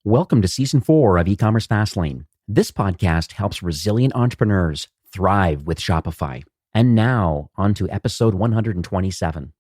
Welcome to Season 4 of E-commerce Fastlane. This podcast helps resilient entrepreneurs thrive with Shopify. And now, on to episode 127.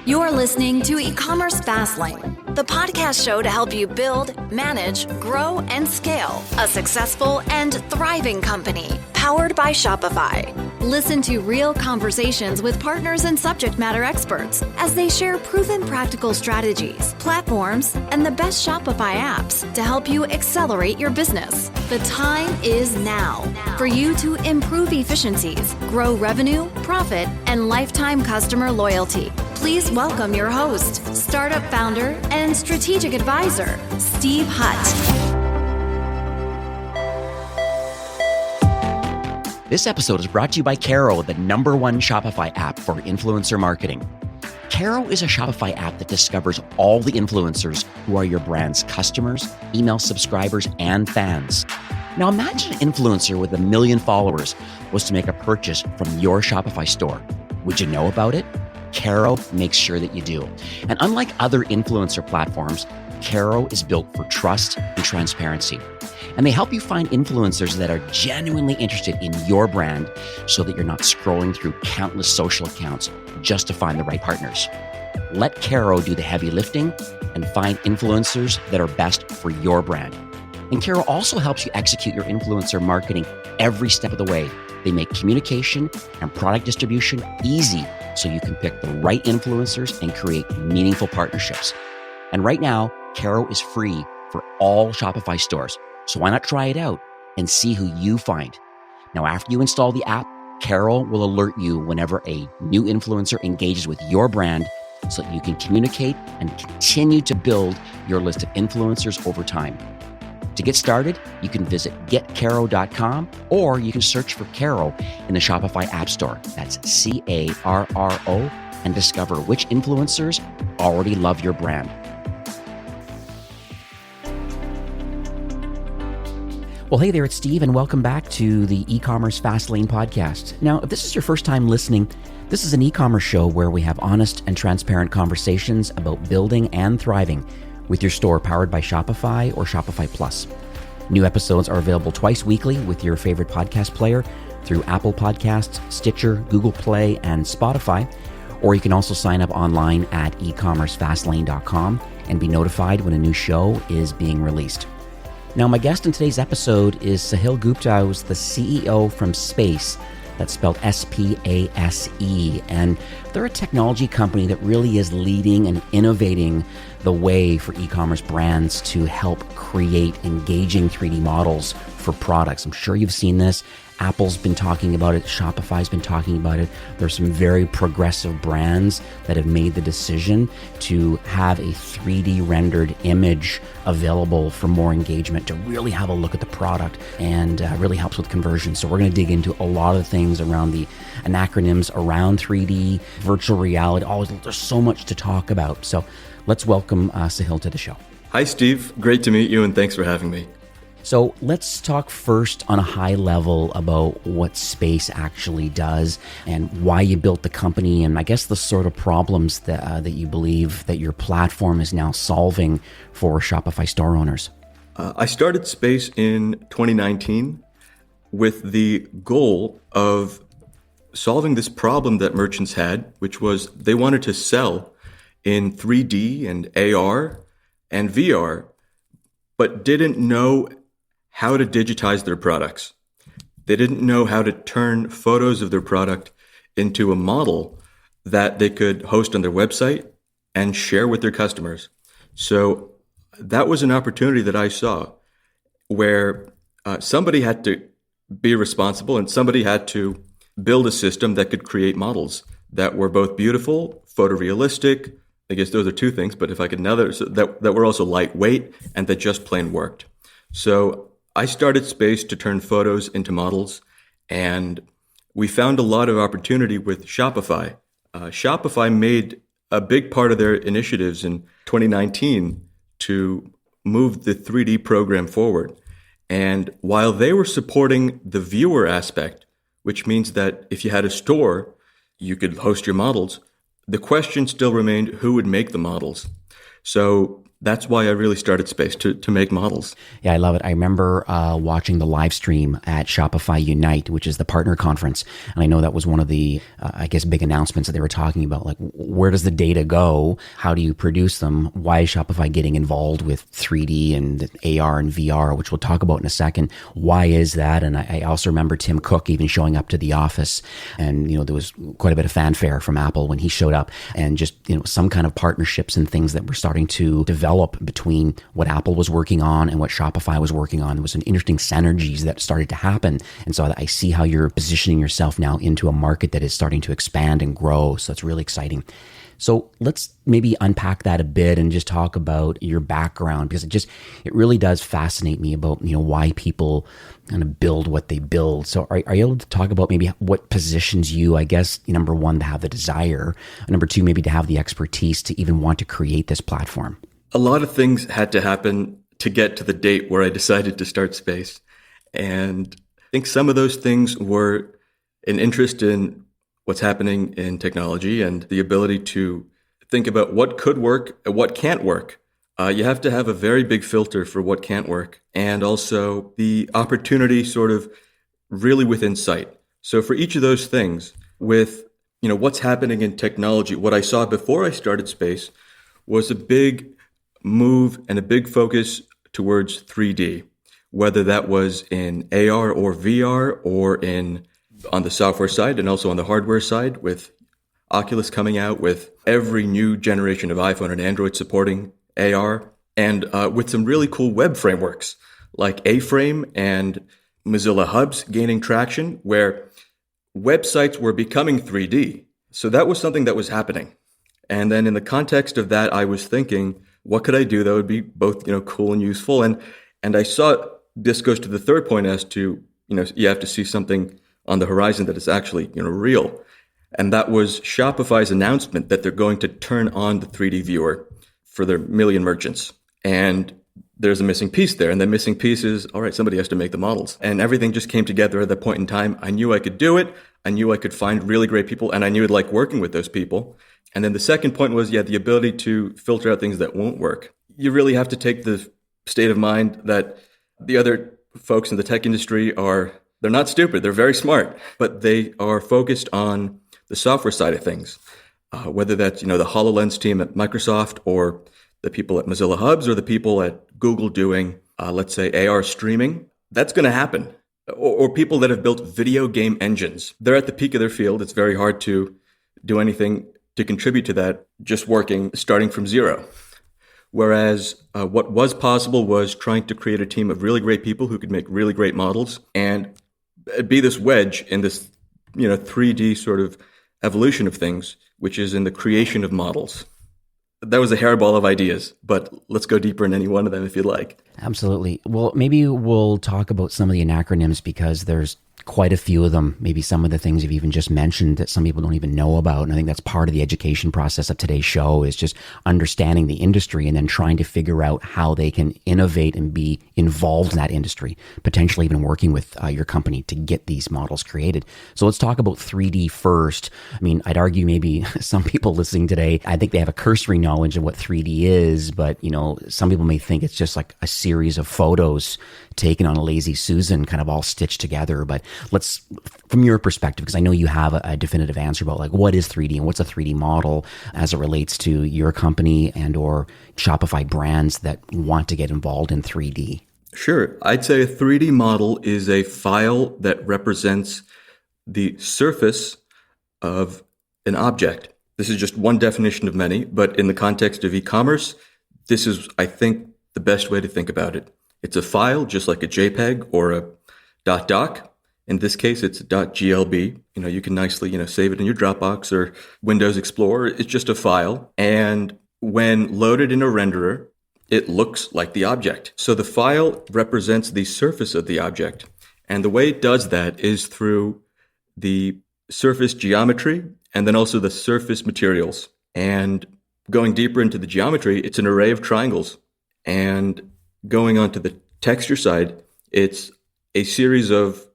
You are listening to E-commerce Fastlane, the podcast show to help you build, manage, grow, and scale a successful and thriving company powered by Shopify. Listen to real conversations with partners and subject matter experts as they share proven practical strategies, platforms, and the best Shopify apps to help you accelerate your business. The time is now for you to improve efficiencies, grow revenue, profit, and lifetime customer loyalty. Please welcome your host, startup founder, and strategic advisor, Steve Hutt. This episode is brought to you by Caro, the #1 Shopify app for influencer marketing. Caro is a Shopify app that discovers all the influencers who are your brand's customers, email subscribers, and fans. Now imagine an influencer with 1 million followers was to make a purchase from your Shopify store. Would you know about it? Caro makes sure that you do. And unlike other influencer platforms, Caro is built for trust and transparency. And they help you find influencers that are genuinely interested in your brand so that you're not scrolling through countless social accounts just to find the right partners. Let Caro do the heavy lifting and find influencers that are best for your brand. And Caro also helps you execute your influencer marketing every step of the way. They make communication and product distribution easy so you can pick the right influencers and create meaningful partnerships. And right now, Caro is free for all Shopify stores. So why not try it out and see who you find? Now, after you install the app, Caro will alert you whenever a new influencer engages with your brand so that you can communicate and continue to build your list of influencers over time. To get started, you can visit getcaro.com or you can search for Caro in the Shopify App Store. That's Carro, and discover which influencers already love your brand. Well, hey there, it's Steve, and welcome back to the E-commerce Fastlane podcast. Now, if this is your first time listening, this is an e-commerce show where we have honest and transparent conversations about building and thriving with your store powered by Shopify or Shopify Plus. New episodes are available twice weekly with your favorite podcast player through Apple Podcasts, Stitcher, Google Play, and Spotify. Or you can also sign up online at ecommercefastlane.com and be notified when a new show is being released. Now, my guest in today's episode is Sahil Gupta, who's the CEO from Space. That's spelled S-P-A-S-E. And they're a technology company that really is leading and innovating the way for e-commerce brands to help create engaging 3D models for products. I'm sure you've seen this. Apple's been talking about it. Shopify's been talking about it. There's some very progressive brands that have made the decision to have a 3D rendered image available for more engagement, to really have a look at the product, and really helps with conversion. So we're going to dig into a lot of things around the acronyms around 3D, virtual reality. There's so much to talk about. So let's welcome Sahil to the show. Hi, Steve. Great to meet you, and thanks for having me. So let's talk first on a high level about what Space actually does and why you built the company, and I guess the sort of problems that you believe that your platform is now solving for Shopify store owners. I started Space in 2019 with the goal of solving this problem that merchants had, which was they wanted to sell in 3D and AR and VR, but didn't know how to digitize their products. They didn't know how to turn photos of their product into a model that they could host on their website and share with their customers. So that was an opportunity that I saw where somebody had to be responsible and somebody had to build a system that could create models that were both beautiful, photorealistic. I guess those are two things, but if I could that were also lightweight and that just plain worked. So I started Space to turn photos into models, and we found a lot of opportunity with Shopify. Shopify made a big part of their initiatives in 2019 to move the 3D program forward. And while they were supporting the viewer aspect, which means that if you had a store, you could host your models, the question still remained who would make the models. So that's why I really started Space, to make models. Yeah, I love it. I remember watching the live stream at Shopify Unite, which is the partner conference. And I know that was one of the, I guess, big announcements that they were talking about. Like, where does the data go? How do you produce them? Why is Shopify getting involved with 3D and AR and VR, which we'll talk about in a second? Why is that? And I also remember Tim Cook even showing up to the office. And, there was quite a bit of fanfare from Apple when he showed up, and just, some kind of partnerships and things that were starting to develop between what Apple was working on and what Shopify was working on. There was an interesting synergies that started to happen. And so I see how you're positioning yourself now into a market that is starting to expand and grow. So that's really exciting. So let's maybe unpack that a bit and just talk about your background, because it really does fascinate me about, why people kind of build what they build. So are you able to talk about maybe what positions you, I guess, number one, to have the desire, number two, maybe to have the expertise to even want to create this platform? A lot of things had to happen to get to the date where I decided to start Space. And I think some of those things were an interest in what's happening in technology and the ability to think about what could work and what can't work. You have to have a very big filter for what can't work, and also the opportunity sort of really within sight. So for each of those things, with what's happening in technology, what I saw before I started Space was a big move and a big focus towards 3D, whether that was in AR or VR or on the software side and also on the hardware side, with Oculus coming out with every new generation of iPhone and Android supporting AR, and with some really cool web frameworks like A-Frame and Mozilla Hubs gaining traction, where websites were becoming 3D. So that was something that was happening. And then in the context of that, I was thinking, what could I do that would be both, cool and useful? And I saw this goes to the third point as to, you have to see something on the horizon that is actually, real. And that was Shopify's announcement that they're going to turn on the 3D viewer for their million merchants. And there's a missing piece there. And the missing piece is, all right, somebody has to make the models. And everything just came together at that point in time. I knew I could do it. I knew I could find really great people, and I knew I'd like working with those people. And then the second point was, the ability to filter out things that won't work. You really have to take the state of mind that the other folks in the tech industry they're not stupid. They're very smart, but they are focused on the software side of things. Whether that's, the HoloLens team at Microsoft, or the people at Mozilla Hubs, or the people at Google doing, let's say, AR streaming, that's going to happen. Or people that have built video game engines. They're at the peak of their field. It's very hard to do anything to contribute to that, just starting from zero. Whereas what was possible was trying to create a team of really great people who could make really great models and be this wedge in this, 3D sort of evolution of things, which is in the creation of models. That was a hairball of ideas, but let's go deeper in any one of them if you'd like. Absolutely. Well, maybe we'll talk about some of the acronyms, because there's quite a few of them. Maybe some of the things you've even just mentioned that some people don't even know about. And I think that's part of the education process of today's show, is just understanding the industry and then trying to figure out how they can innovate and be involved in that industry, potentially even working with your company to get these models created. So let's talk about 3D first. I mean, I'd argue maybe some people listening today, I think they have a cursory knowledge of what 3D is, but some people may think it's just like a series of photos taken on a lazy Susan, kind of all stitched together. But let's, from your perspective, because I know you have a definitive answer about like what is 3D and what's a 3D model as it relates to your company and or Shopify brands that want to get involved in 3D. Sure. I'd say a 3D model is a file that represents the surface of an object. This is just one definition of many, but in the context of e-commerce, this is, I think, the best way to think about it. It's a file, just like a JPEG or a .doc. In this case, it's a .glb. You can nicely, save it in your Dropbox or Windows Explorer. It's just a file. And when loaded in a renderer, it looks like the object. So the file represents the surface of the object. And the way it does that is through the surface geometry and then also the surface materials. And going deeper into the geometry, it's an array of triangles. And going on to the texture side, it's a series of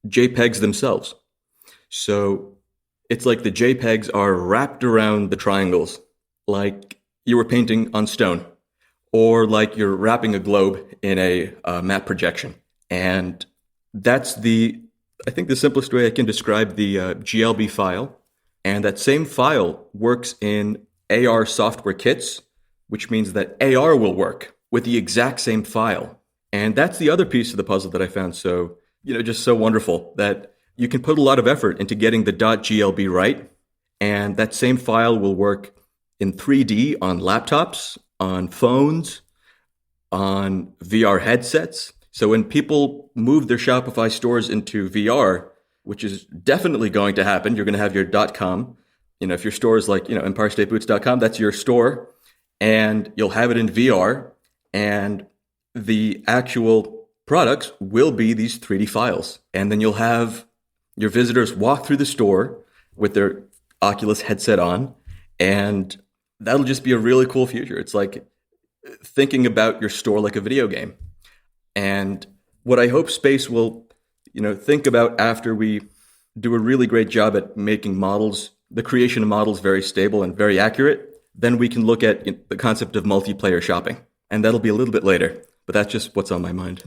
JPEGs themselves. So it's like the JPEGs are wrapped around the triangles, like you were painting on stone. or like you're wrapping a globe in a map projection. And that's I think the simplest way I can describe the GLB file. And that same file works in AR software kits, which means that AR will work with the exact same file. And that's the other piece of the puzzle that I found so, just so wonderful, that you can put a lot of effort into getting the .glb right. And that same file will work in 3D on laptops, on phones, on VR headsets. So when people move their Shopify stores into VR, which is definitely going to happen, you're going to have your .com. If your store is like, EmpireStateBoots.com, that's your store. And you'll have it in VR. And the actual products will be these 3D files. And then you'll have your visitors walk through the store with their Oculus headset on. And that'll just be a really cool future. It's like thinking about your store like a video game. And what I hope space will, think about after we do a really great job at making models, the creation of models very stable and very accurate, then we can look at the concept of multiplayer shopping. And that'll be a little bit later, but that's just what's on my mind.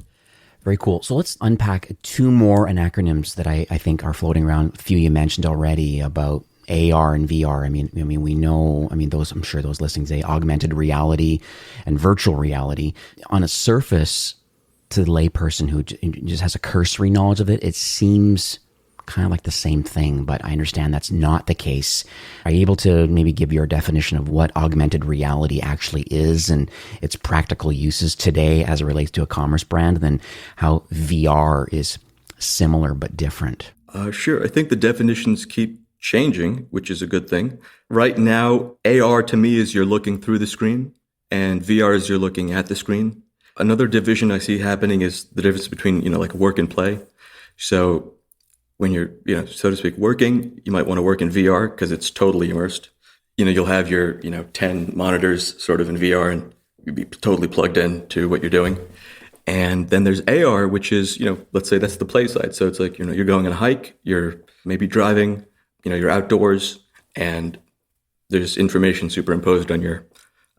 Very cool. So let's unpack two more acronyms that I think are floating around. A few you mentioned already about AR and VR. I mean, we know, those, I'm sure those listening say augmented reality and virtual reality. On a surface, to the layperson who just has a cursory knowledge of it, it seems kind of like the same thing, but I understand that's not the case. Are you able to maybe give your definition of what augmented reality actually is and its practical uses today as it relates to a commerce brand, and then how VR is similar but different? Sure. I think the definitions keep changing, which is a good thing. Right now, AR to me is you're looking through the screen, and VR is you're looking at the screen. Another division I see happening is the difference between, like work and play. So when you're, so to speak, working, you might want to work in VR because it's totally immersed. You'll have your, 10 monitors sort of in VR and you'll be totally plugged in to what you're doing. And then there's AR, which is, let's say that's the play side. So it's like, you're going on a hike, you're maybe driving, you're outdoors, and there's information superimposed on your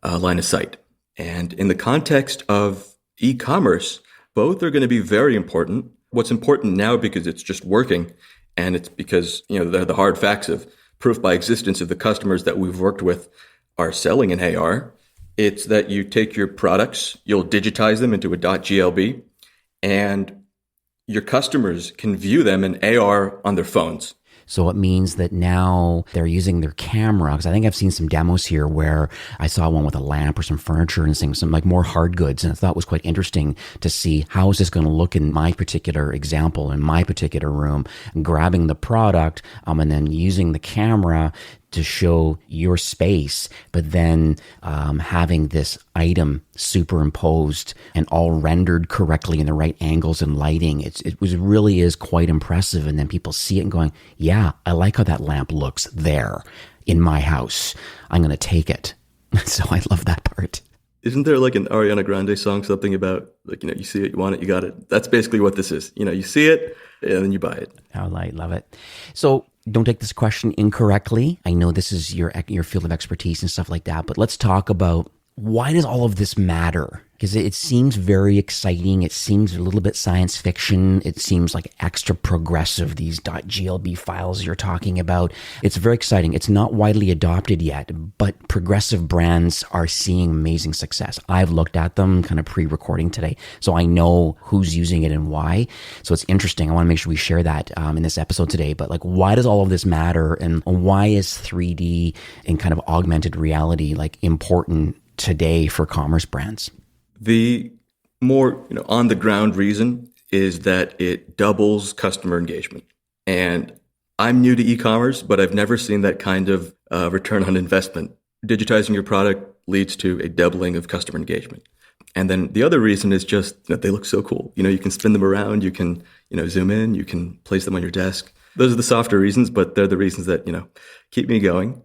line of sight. And in the context of e-commerce, both are going to be very important. What's important now because it's just working, and it's because, they're the hard facts of proof by existence of the customers that we've worked with are selling in AR. It's that you take your products, you'll digitize them into a .glb, and your customers can view them in AR on their phones. So it means that now they're using their camera, because I think I've seen some demos here where I saw one with a lamp or some furniture and some like more hard goods. And I thought it was quite interesting to see how is this going to look in my particular example, in my particular room, and grabbing the product and then using the camera to show your space, but then having this item superimposed and all rendered correctly in the right angles and lighting. It really is quite impressive. And then people see it and going, yeah, I like how that lamp looks there in my house. I'm going to take it. So I love that part. Isn't there like an Ariana Grande song, something about like, you see it, you want it, you got it. That's basically what this is. You see it and then you buy it. I love it. So don't take this question incorrectly. I know this is your field of expertise and stuff like that, but let's talk about why does all of this matter? Because it seems very exciting. It seems a little bit science fiction. It seems like extra progressive, these .glb files you're talking about. It's very exciting. It's not widely adopted yet, but progressive brands are seeing amazing success. I've looked at them kind of pre-recording today, so I know who's using it and why. So it's interesting. I want to make sure we share that in this episode today. But like, why does all of this matter? And why is 3D and kind of augmented reality like important today for commerce brands? The more on the ground reason is that it doubles customer engagement. And I'm new to e-commerce, but I've never seen that kind of return on investment. Digitizing your product leads to a doubling of customer engagement. And then the other reason is just that they look so cool. You can spin them around, you can zoom in, you can place them on your desk. Those are the softer reasons, but they're the reasons that keep me going.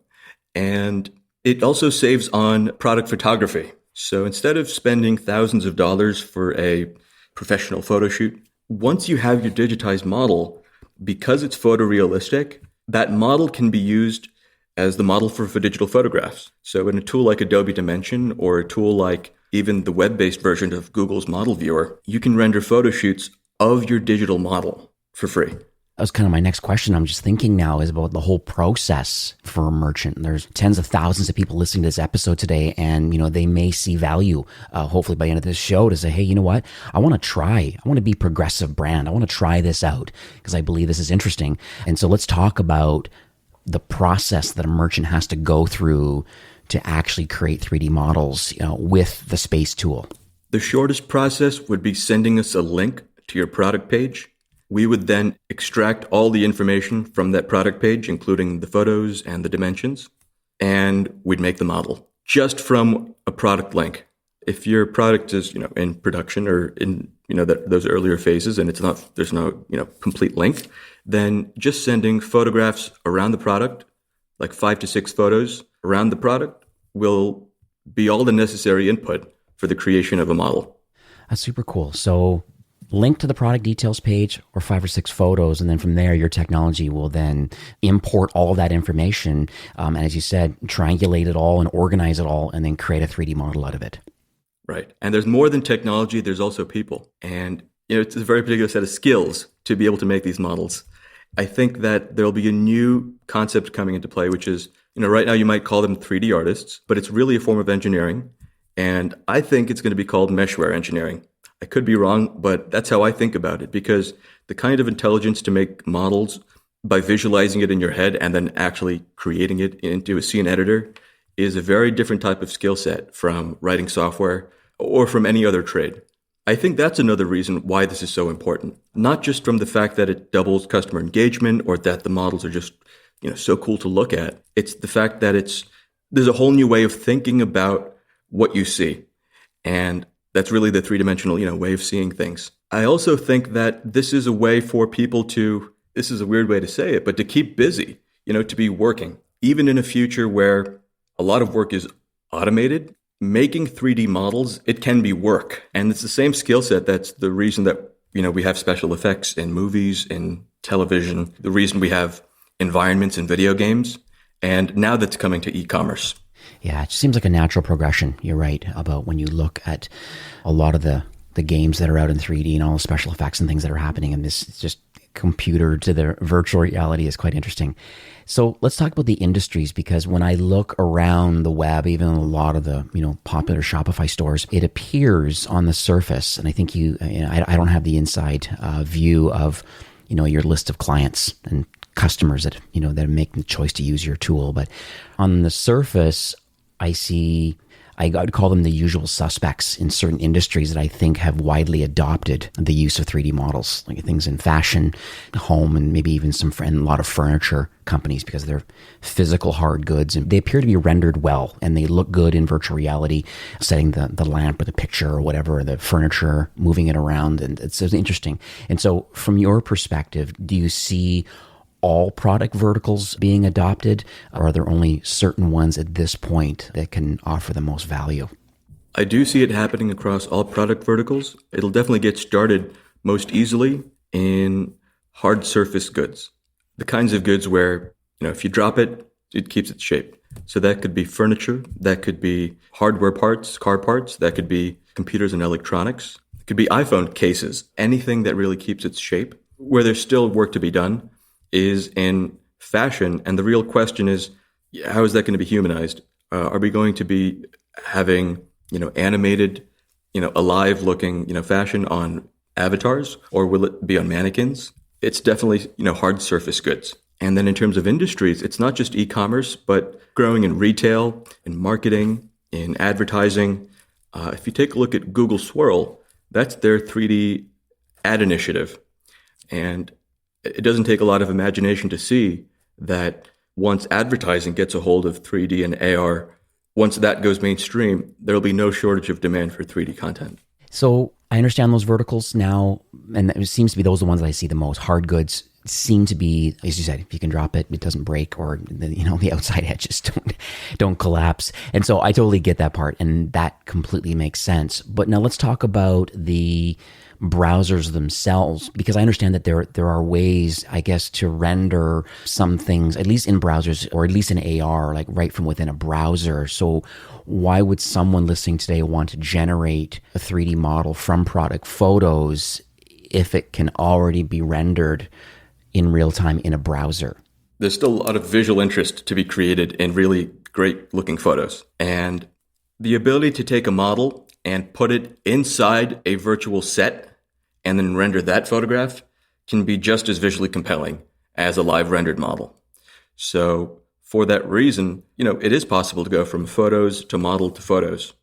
And it also saves on product photography. So instead of spending thousands of dollars for a professional photo shoot, once you have your digitized model, because it's photorealistic, that model can be used as the model for digital photographs. So in a tool like Adobe Dimension or a tool like even the web-based version of Google's model viewer, you can render photo shoots of your digital model for free. That was kind of my next question. I'm just thinking now is about the whole process for a merchant. There's tens of thousands of people listening to this episode today, and they may see value, hopefully by the end of this show, to say, hey, you know what? I want to be progressive brand. I want to try this out because I believe this is interesting. And so let's talk about the process that a merchant has to go through to actually create 3D models, with the Space tool. The shortest process would be sending us a link to your product page. We would then extract all the information from that product page, including the photos and the dimensions, and we'd make the model just from a product link. If your product is, in production or in, those earlier phases, and there's no, complete link, then just sending photographs around the product, like 5 to 6 photos around the product, will be all the necessary input for the creation of a model. That's super cool. So link to the product details page or 5 or 6 photos. And then from there, your technology will then import all of that information. And as you said, triangulate it all and organize it all and then create a 3D model out of it. Right. And there's more than technology. There's also people. And, it's a very particular set of skills to be able to make these models. I think that there'll be a new concept coming into play, which is, right now you might call them 3D artists, but it's really a form of engineering. And I think it's going to be called meshware engineering. I could be wrong, but that's how I think about it, because the kind of intelligence to make models by visualizing it in your head and then actually creating it into a scene editor is a very different type of skill set from writing software or from any other trade. I think that's another reason why this is so important, not just from the fact that it doubles customer engagement or that the models are just, so cool to look at. It's the fact that there's a whole new way of thinking about what you see. And that's really the three-dimensional, way of seeing things. I also think that this is a way for people this is a weird way to say it, but to keep busy, to be working. Even in a future where a lot of work is automated, making 3D models, it can be work. And it's the same skill set. That's the reason that, we have special effects in movies, in television, the reason we have environments in video games. And now that's coming to e-commerce. Yeah, it seems like a natural progression. You're right about when you look at a lot of the games that are out in 3D and all the special effects and things that are happening. And this is just computer to the virtual reality is quite interesting. So let's talk about the industries, because when I look around the web, even a lot of the popular Shopify stores, it appears on the surface, and I think I don't have the inside view of your list of clients and customers that that make the choice to use your tool, but on the surface, I'd call them the usual suspects in certain industries that I think have widely adopted the use of 3D models, like things in fashion, home, and maybe even a lot of furniture companies, because they're physical hard goods and they appear to be rendered well and they look good in virtual reality, setting the lamp or the picture or whatever, or the furniture, moving it around. And it's interesting. And so from your perspective, do you see all product verticals being adopted, or are there only certain ones at this point that can offer the most value? I do see it happening across all product verticals. It'll definitely get started most easily in hard surface goods, the kinds of goods where, if you drop it, it keeps its shape. So that could be furniture, that could be hardware parts, car parts, that could be computers and electronics, it could be iPhone cases, anything that really keeps its shape. Where there's still work to be done is in fashion. And the real question is, how is that going to be humanized? Are we going to be having, animated, alive looking, fashion on avatars, or will it be on mannequins? It's definitely, hard surface goods. And then in terms of industries, it's not just e-commerce, but growing in retail, in marketing, in advertising. If you take a look at Google Swirl, that's their 3D ad initiative. And it doesn't take a lot of imagination to see that once advertising gets a hold of 3D and AR, once that goes mainstream, there'll be no shortage of demand for 3D content. So I understand those verticals now, and it seems to be those are the ones that I see the most. Hard goods, seem to be, as you said, if you can drop it, it doesn't break, or the outside edges don't collapse. And so I totally get that part, and that completely makes sense. But now let's talk about the browsers themselves, because I understand that there are ways, I guess, to render some things, at least in browsers or at least in AR, like right from within a browser. So why would someone listening today want to generate a 3D model from product photos if it can already be rendered in real time in a browser? There's still a lot of visual interest to be created in really great looking photos. And the ability to take a model and put it inside a virtual set and then render that photograph can be just as visually compelling as a live rendered model. So for that reason, it is possible to go from photos to model to photos.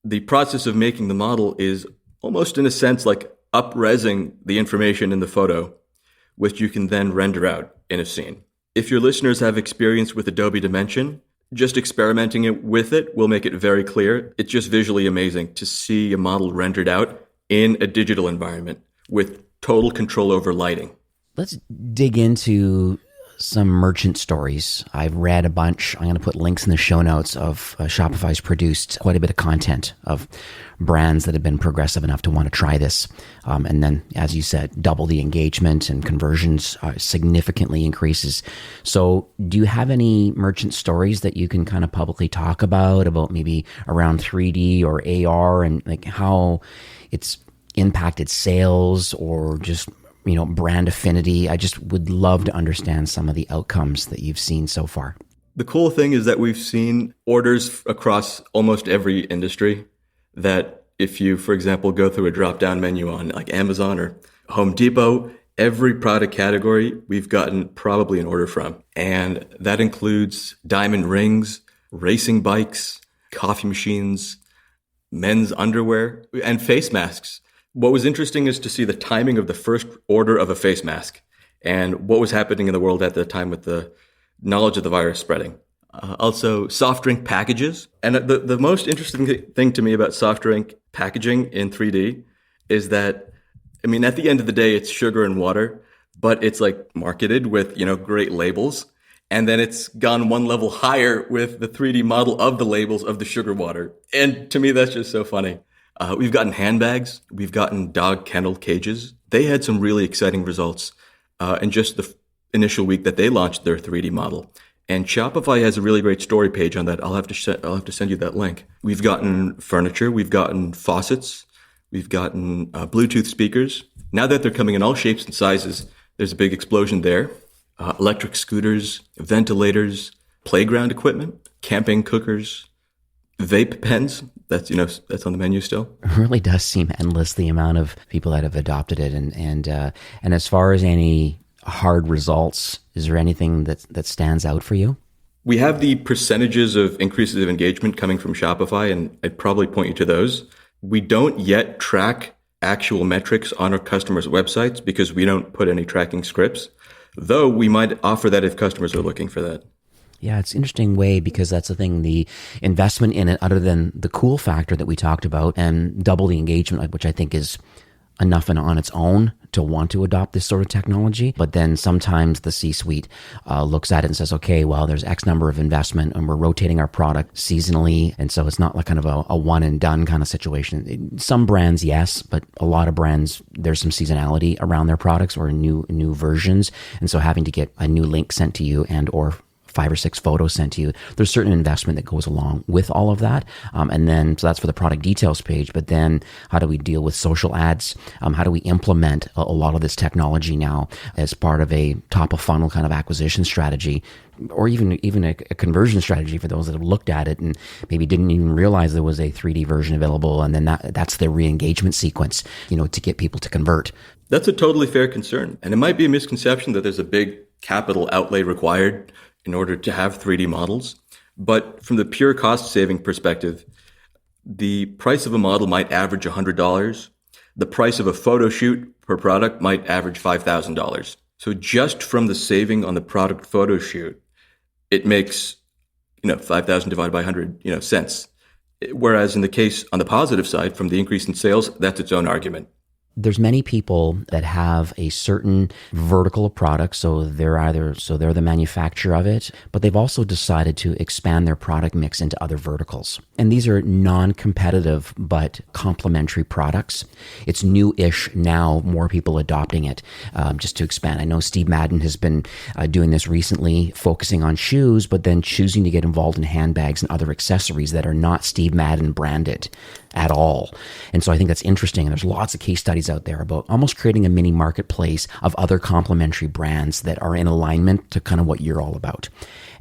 The process of making the model is almost in a sense like up-resing the information in the photo, which you can then render out in a scene. If your listeners have experience with Adobe Dimension, just experimenting with it will make it very clear. It's just visually amazing to see a model rendered out in a digital environment with total control over lighting. Let's dig into some merchant stories. I've read a bunch. I'm going to put links in the show notes of Shopify's produced quite a bit of content of brands that have been progressive enough to want to try this. And then, as you said, double the engagement and conversions significantly increases. So do you have any merchant stories that you can kind of publicly talk about maybe around 3D or AR and like how it's impacted sales or just brand affinity? I just would love to understand some of the outcomes that you've seen so far. The cool thing is that we've seen orders across almost every industry that if you, for example, go through a drop-down menu on like Amazon or Home Depot, every product category we've gotten probably an order from. And that includes diamond rings, racing bikes, coffee machines, men's underwear, and face masks. What was interesting is to see the timing of the first order of a face mask and what was happening in the world at the time with the knowledge of the virus spreading. Also, soft drink packages. And the most interesting thing to me about soft drink packaging in 3D is that, at the end of the day, it's sugar and water, but it's like marketed with, great labels. And then it's gone one level higher with the 3D model of the labels of the sugar water. And to me, that's just so funny. We've gotten handbags. We've gotten dog kennel cages. They had some really exciting results in just the initial week that they launched their 3D model. And Shopify has a really great story page on that. I'll have to send you that link. We've gotten furniture. We've gotten faucets. We've gotten Bluetooth speakers. Now that they're coming in all shapes and sizes, there's a big explosion there. Electric scooters, ventilators, playground equipment, camping cookers, vape pens. That's on the menu still. It really does seem endless, the amount of people that have adopted it. And as far as any hard results, is there anything that stands out for you? We have the percentages of increases of engagement coming from Shopify, and I'd probably point you to those. We don't yet track actual metrics on our customers' websites because we don't put any tracking scripts, though we might offer that if customers are looking for that. Yeah, it's an interesting way because that's the thing, the investment in it, other than the cool factor that we talked about and double the engagement, which I think is enough on its own to want to adopt this sort of technology. But then sometimes the C-suite looks at it and says, okay, well, there's X number of investment and we're rotating our product seasonally. And so it's not like kind of a one and done kind of situation. Some brands, yes, but a lot of brands, there's some seasonality around their products or new versions. And so having to get a new link sent to you and or 5 or 6 photos sent to you, there's certain investment that goes along with all of that. And then, so that's for the product details page, but then how do we deal with social ads? How do we implement a lot of this technology now as part of a top of funnel kind of acquisition strategy, or even a conversion strategy for those that have looked at it and maybe didn't even realize there was a 3D version available. And then that's the re-engagement sequence, to get people to convert. That's a totally fair concern. And it might be a misconception that there's a big capital outlay required in order to have 3D models. But from the pure cost saving perspective, the price of a model might average $100. The price of a photo shoot per product might average $5,000. So just from the saving on the product photo shoot, it makes, 5,000 divided by 100, cents. Whereas in the case on the positive side, from the increase in sales, that's its own argument. There's many people that have a certain vertical of products, so they're the manufacturer of it, but they've also decided to expand their product mix into other verticals. And these are non-competitive but complementary products. It's new-ish now, more people adopting it, just to expand. I know Steve Madden has been doing this recently, focusing on shoes, but then choosing to get involved in handbags and other accessories that are not Steve Madden branded at all. And so I think that's interesting. And there's lots of case studies out there about almost creating a mini marketplace of other complementary brands that are in alignment to kind of what you're all about.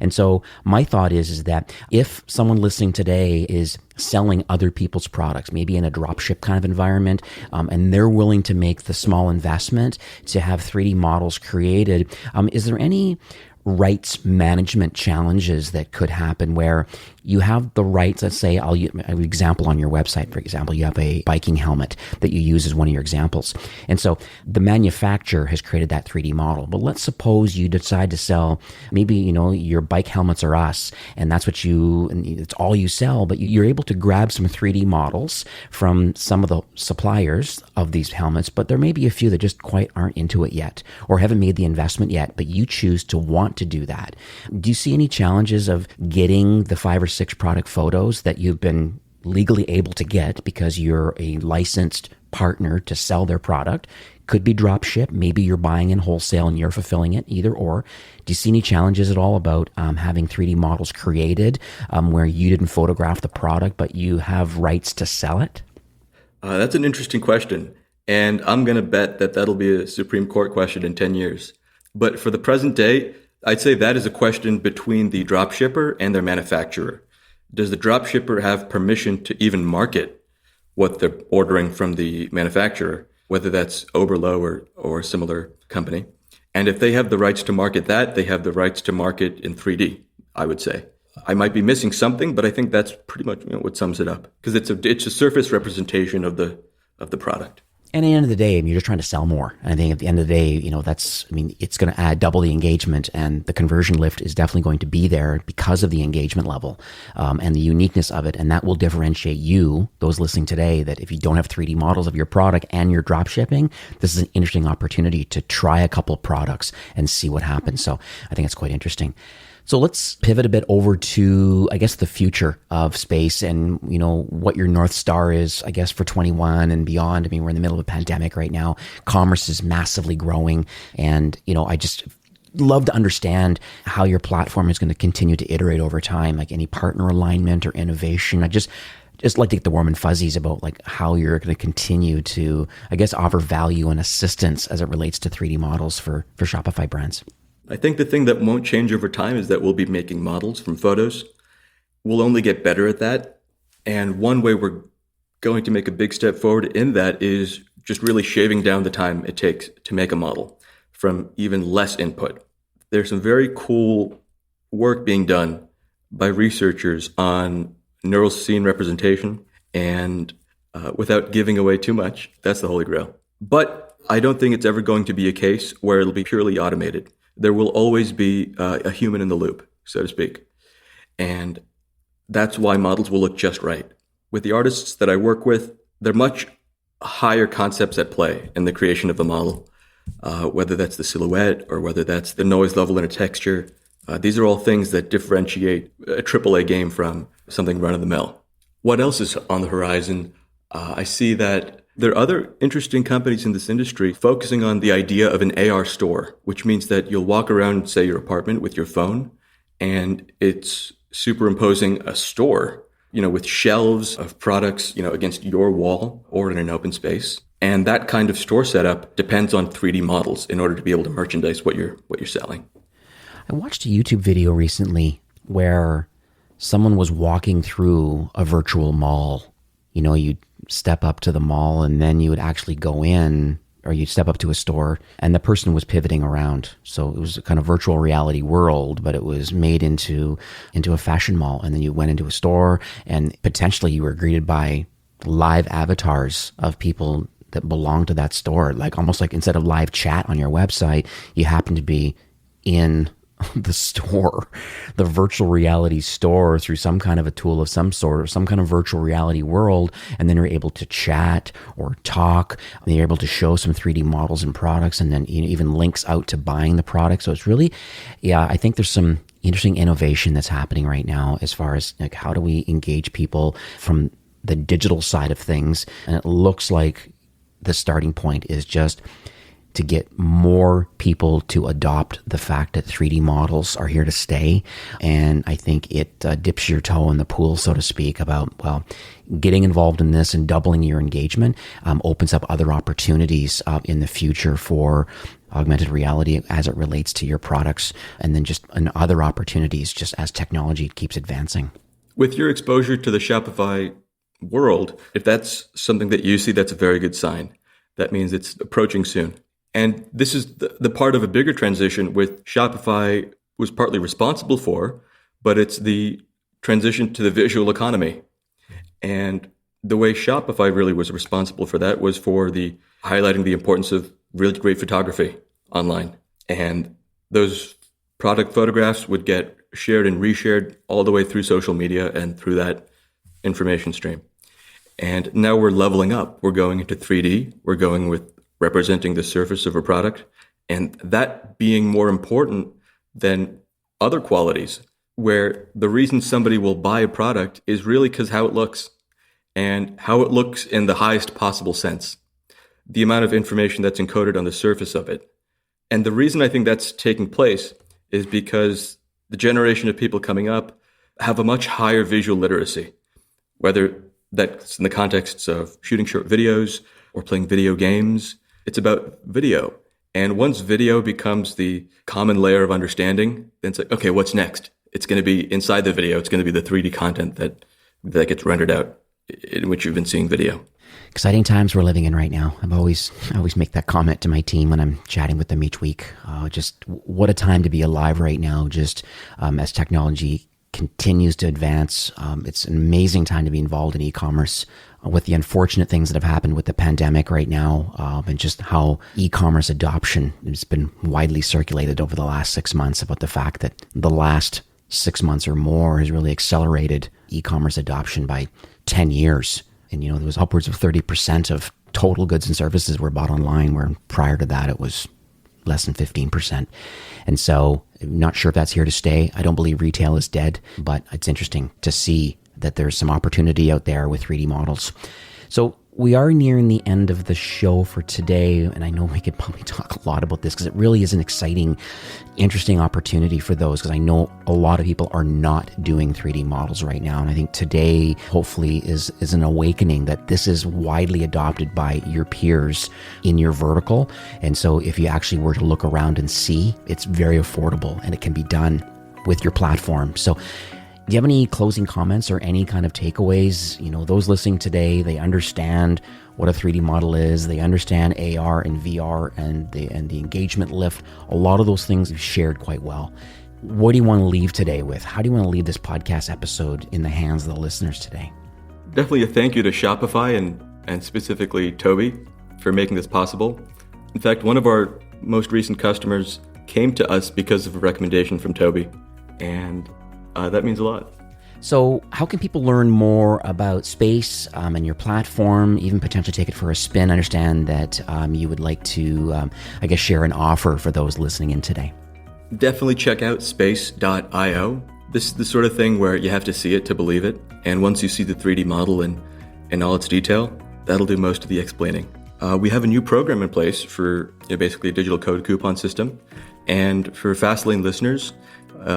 And so my thought is that if someone listening today is selling other people's products, maybe in a dropship kind of environment, and they're willing to make the small investment to have 3D models created, is there any rights management challenges that could happen where you have the rights? Let's say, I'll use an example on your website. For example, you have a biking helmet that you use as one of your examples. And so the manufacturer has created that 3D model. But let's suppose you decide to sell, maybe, your bike helmets are us, and that's what it's all you sell, but you're able to grab some 3D models from some of the suppliers of these helmets, but there may be a few that just quite aren't into it yet or haven't made the investment yet, but you choose to want to do that. Do you see any challenges of getting the 5 or 6 product photos that you've been legally able to get because you're a licensed partner to sell their product? Could be drop ship. Maybe you're buying in wholesale and you're fulfilling it, either or. Do you see any challenges at all about having 3D models created where you didn't photograph the product, but you have rights to sell it? That's an interesting question. And I'm going to bet that that'll be a Supreme Court question in 10 years. But for the present day, I'd say that is a question between the dropshipper and their manufacturer. Does the dropshipper have permission to even market what they're ordering from the manufacturer, whether that's Oberlo or a similar company? And if they have the rights to market that, they have the rights to market in 3D, I would say. I might be missing something, but I think that's pretty much what sums it up, because it's a surface representation of the product. And at the end of the day, you're just trying to sell more. And I think at the end of the day, it's going to add double the engagement, and the conversion lift is definitely going to be there because of the engagement level and the uniqueness of it. And that will differentiate you, those listening today, that if you don't have 3D models of your product and you're drop shipping, this is an interesting opportunity to try a couple of products and see what happens. So I think it's quite interesting. So let's pivot a bit over to, I guess, the future of space and, what your North Star is, I guess, for 21 and beyond. We're in the middle of a pandemic right now. Commerce is massively growing. And, I just love to understand how your platform is going to continue to iterate over time, like any partner alignment or innovation. I just like to get the warm and fuzzies about like how you're going to continue to, I guess, offer value and assistance as it relates to 3D models for Shopify brands. I think the thing that won't change over time is that we'll be making models from photos. We'll only get better at that. And one way we're going to make a big step forward in that is just really shaving down the time it takes to make a model from even less input. There's some very cool work being done by researchers on neural scene representation, and without giving away too much, that's the holy grail. But I don't think it's ever going to be a case where it'll be purely automated. There will always be a human in the loop, so to speak. And that's why models will look just right. With the artists that I work with, there are much higher concepts at play in the creation of a model, whether that's the silhouette or whether that's the noise level in a texture. These are all things that differentiate a AAA game from something run-of-the-mill. What else is on the horizon? I see that there are other interesting companies in this industry focusing on the idea of an AR store, which means that you'll walk around, say, your apartment with your phone, and it's superimposing a store, with shelves of products, against your wall or in an open space. And that kind of store setup depends on 3D models in order to be able to merchandise what you're selling. I watched a YouTube video recently where someone was walking through a virtual mall. You'd step up to the mall and then you would actually go in, or you'd step up to a store and the person was pivoting around. So it was a kind of virtual reality world, but it was made into a fashion mall. And then you went into a store and potentially you were greeted by live avatars of people that belong to that store. Like almost like instead of live chat on your website, you happen to be in the store, the virtual reality store, through some kind of a tool of some sort, or some kind of virtual reality world, and then you're able to chat or talk, and you're able to show some 3D models and products, and then even links out to buying the product. So it's really, I think there's some interesting innovation that's happening right now as far as like, how do we engage people from the digital side of things. And it looks like the starting point is just to get more people to adopt the fact that 3D models are here to stay. And I think it dips your toe in the pool, so to speak, about, well, getting involved in this and doubling your engagement opens up other opportunities in the future for augmented reality as it relates to your products, and then just other opportunities just as technology keeps advancing. With your exposure to the Shopify world, if that's something that you see, that's a very good sign. That means it's approaching soon. And this is the part of a bigger transition with Shopify was partly responsible for, but it's the transition to the visual economy. And the way Shopify really was responsible for that was for the highlighting the importance of really great photography online. And those product photographs would get shared and reshared all the way through social media and through that information stream. And now we're leveling up. We're going into 3D. We're going with representing the surface of a product, and that being more important than other qualities, where the reason somebody will buy a product is really because how it looks, and how it looks in the highest possible sense, the amount of information that's encoded on the surface of it. And the reason I think that's taking place is because the generation of people coming up have a much higher visual literacy, whether that's in the contexts of shooting short videos or playing video games. It's about video. And once video becomes the common layer of understanding, then it's like, okay, what's next? It's going to be inside the video. It's going to be the 3D content that gets rendered out, in which you've been seeing video. Exciting times we're living in right now. I always make that comment to my team when I'm chatting with them each week. Just what a time to be alive right now, just as technology continues to advance. It's an amazing time to be involved in e-commerce, with the unfortunate things that have happened with the pandemic right now, and just how e-commerce adoption has been widely circulated over the last 6 months, about the fact that the last 6 months or more has really accelerated e-commerce adoption by 10 years. And, there was upwards of 30% of total goods and services were bought online, where prior to that it was less than 15%. And so I'm not sure if that's here to stay. I don't believe retail is dead, but it's interesting to see that there's some opportunity out there with 3D models. So we are nearing the end of the show for today, and I know we could probably talk a lot about this because it really is an exciting, interesting opportunity for those, because I know a lot of people are not doing 3D models right now, and I think today hopefully is an awakening that this is widely adopted by your peers in your vertical. And so if you actually were to look around and see, it's very affordable and it can be done with your platform. So do you have any closing comments or any kind of takeaways? Those listening today, they understand what a 3D model is. They understand AR and VR and the engagement lift. A lot of those things you've shared quite well. What do you want to leave today with? How do you want to leave this podcast episode in the hands of the listeners today? Definitely a thank you to Shopify and specifically Toby for making this possible. In fact, one of our most recent customers came to us because of a recommendation from Toby, and that means a lot. So how can people learn more about Space and your platform, even potentially take it for a spin? I understand that you would like to, share an offer for those listening in today. Definitely check out space.io. This is the sort of thing where you have to see it to believe it. And once you see the 3D model in all its detail, that'll do most of the explaining. We have a new program in place for basically a digital code coupon system. And for Fastlane listeners,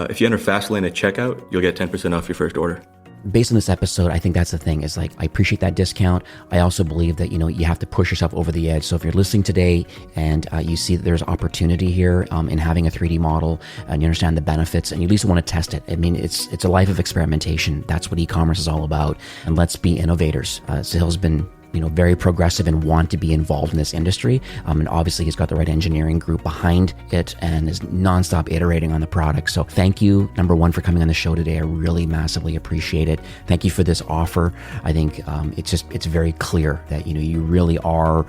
if you enter Fastlane at checkout, you'll get 10% off your first order. Based on this episode, I think that's the thing, is I appreciate that discount. I also believe that, you have to push yourself over the edge. So if you're listening today and you see that there's opportunity here in having a 3D model, and you understand the benefits, and you at least want to test it. I mean, it's a life of experimentation. That's what e-commerce is all about. And let's be innovators. Sahil's been very progressive and want to be involved in this industry. And obviously he's got the right engineering group behind it and is nonstop iterating on the product. So thank you, number one, for coming on the show today. I really massively appreciate it. Thank you for this offer. I think it's very clear that, you really are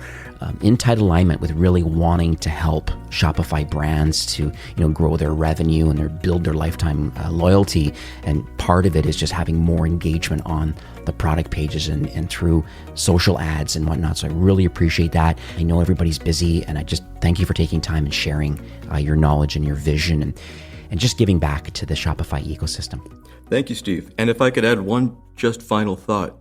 in tight alignment with really wanting to help Shopify brands to, grow their revenue and build their lifetime loyalty. And part of it is just having more engagement on the product pages and through social ads and whatnot. So I really appreciate that. I know everybody's busy, and I just thank you for taking time and sharing your knowledge and your vision and just giving back to the Shopify ecosystem. Thank you, Steve. And if I could add one just final thought,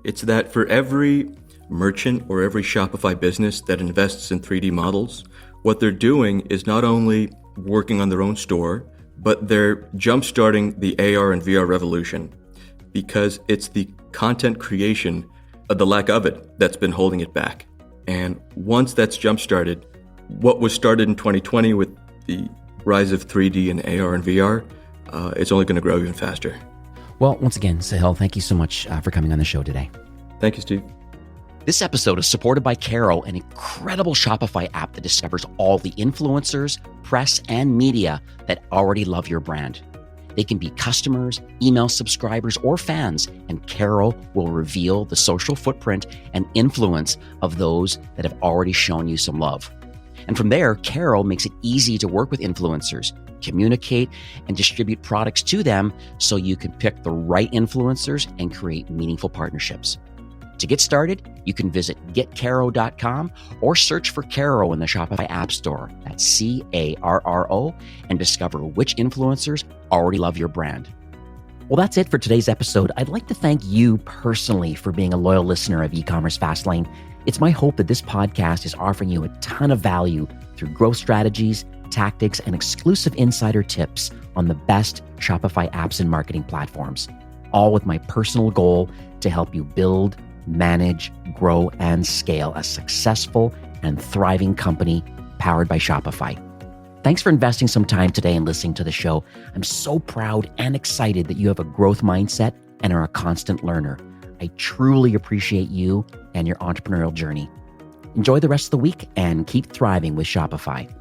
it's that for every merchant or every Shopify business that invests in 3D models, what they're doing is not only working on their own store, but they're jumpstarting the AR and VR revolution, because it's the content creation, the lack of it, that's been holding it back. And once that's jumpstarted, what was started in 2020 with the rise of 3D and AR and VR, it's only going to grow even faster. Well, once again, Sahil, thank you so much for coming on the show today. Thank you, Steve. This episode is supported by Caro, an incredible Shopify app that discovers all the influencers, press, and media that already love your brand. They can be customers, email subscribers, or fans, and Caro will reveal the social footprint and influence of those that have already shown you some love. And from there, Caro makes it easy to work with influencers, communicate, and distribute products to them so you can pick the right influencers and create meaningful partnerships. To get started, you can visit getcaro.com or search for Caro in the Shopify App Store. That's Carro, and discover which influencers already love your brand. Well, that's it for today's episode. I'd like to thank you personally for being a loyal listener of E-commerce Fastlane. It's my hope that this podcast is offering you a ton of value through growth strategies, tactics, and exclusive insider tips on the best Shopify apps and marketing platforms, all with my personal goal to help you build, manage, grow, and scale a successful and thriving company powered by Shopify. Thanks for investing some time today and listening to the show. I'm so proud and excited that you have a growth mindset and are a constant learner. I truly appreciate you and your entrepreneurial journey. Enjoy the rest of the week and keep thriving with Shopify.